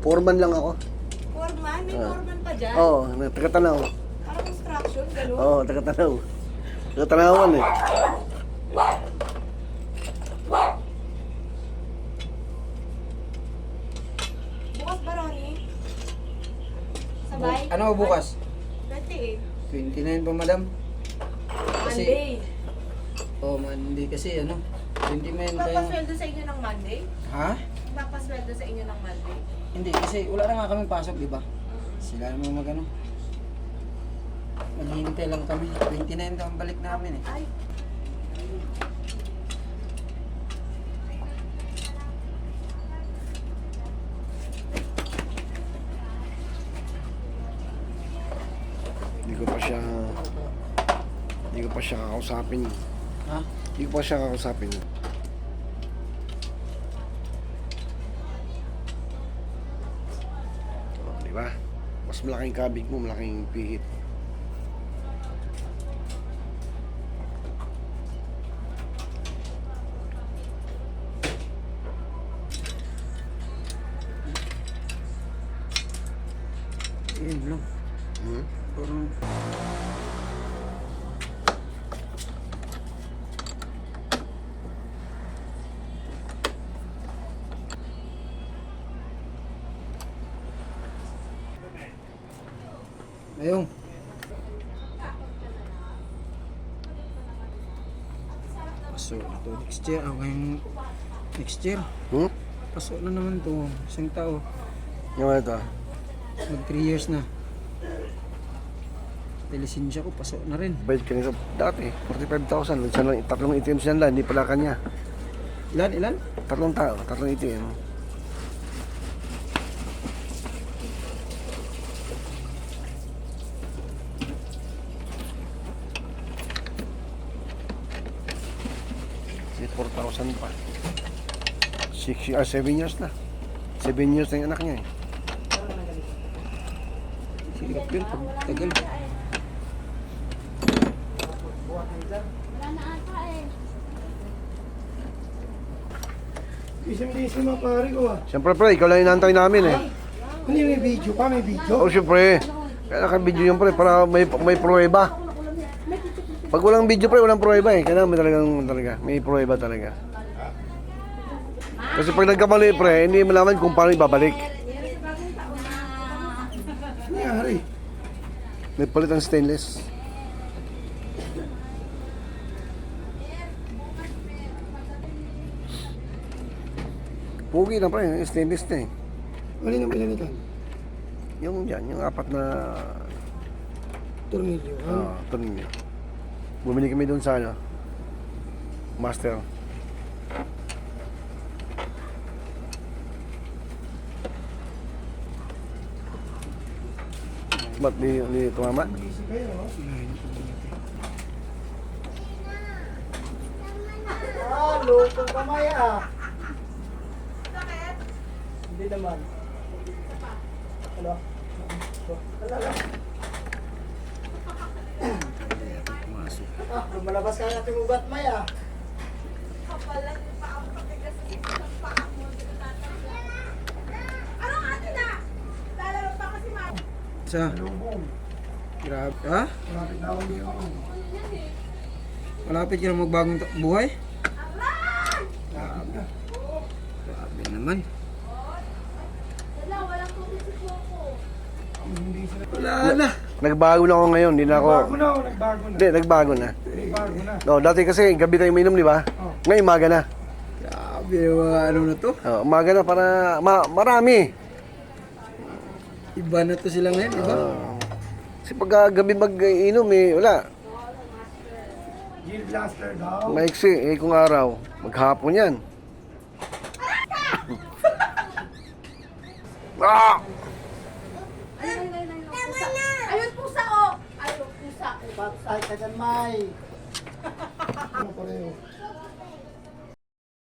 Foreman lang ako. Foreman? May foreman pa dyan? Oo, taga-Tanaw. Parang construction, gano'n? Oo, taga-Tanaw. Taga-Tanawan eh. Bukas ba, Ronnie? Sabay? Ano bukas? 28. 29 ba, madam? Kasi- Monday. Oh, Monday kasi ano? 29 tayo. Papasweldo sa inyo ng Monday? Ha? Papasweldo sa inyo ng Monday? Hindi, kasi wala na nga kaming pasok, di ba? Sila naman magano. Maghihintay lang kami. 29 ang balik namin eh. Ay, Hindi ko pa siya kakausapin. Ha? Hindi ko pa siya kakausapin. Oh, di ba? Mas malaking kabig mo, malaking pihit. Yun lang. Hmm? Parang... Ayong. Pasok na to next year. Ngayong next year. Hmm? Pasok na naman to. Isang tao. Yung ano ito? Mag 3 years na. Lisensya ko, pasok na rin. Bayad kanina dati, 45,000. Isa lang, tatlong ATM siya lang, hindi pala kanya. Ilan? Tatlong tao, tatlong ATM. Kasi 4,000 pa. 7 years na. 7 years na yung anak niya eh. Hirap yun, pag tagal. wala na ata eh. Busy mga pare ko ah. Siyempre pre, ikaw lang inaantay namin eh. Hindi may video pa, may video. Oh, siyempre. Kaya naka-video yan pre, para may pruweba. Pag walang video pre, walang pruweba eh. Kaya may talaga, may pruweba talaga. Kasi pag nagkamali pre, hindi malaman kung paano ibabalik. Nangyari. May palit ang stainless. Pugi na pre, yung stainless na eh. Mali nang bilan ito. Yung dyan, yung apat na Tornilyo. Ha? tornilyo. Bumili kami doon sa ano, Master. Ba't di tumama? Busy kayo oh. Ah, lutong kamay ah. Hindi naman. Ano? Pumasok. Ah, lumalabas ka natin ugat may ah. Kapalan yung pa ang patigas sa paa mo. Ano ate na? Lalaro pa kasi ma. Sa? Lubong. Grabe. Ha? Malapit na akong dito. Malapit ka na magbagong buhay? Malapit na. Grabe naman. Wala, walang tubig si Coco. Hindi sila. Wala na. Nagbago na ako ngayon, hindi na ako... Nagbago na o nagbago na? Hindi, nagbago na. Nagbago na. No, dati kasi gabi tayo uminom, di ba? Oh. Ngayon umaga na. Grabe yung mga ano na to. Oh, umaga na para marami. Iba na to sila ngayon, iba? Kasi pag gabi mag-inom eh, wala. Gil Blaster daw. Maiksi, eh kung araw, maghapon yan. Ah! Ayun pusa oh! Ayun pusa. Ba't side ka dyan, May? Ano pareho?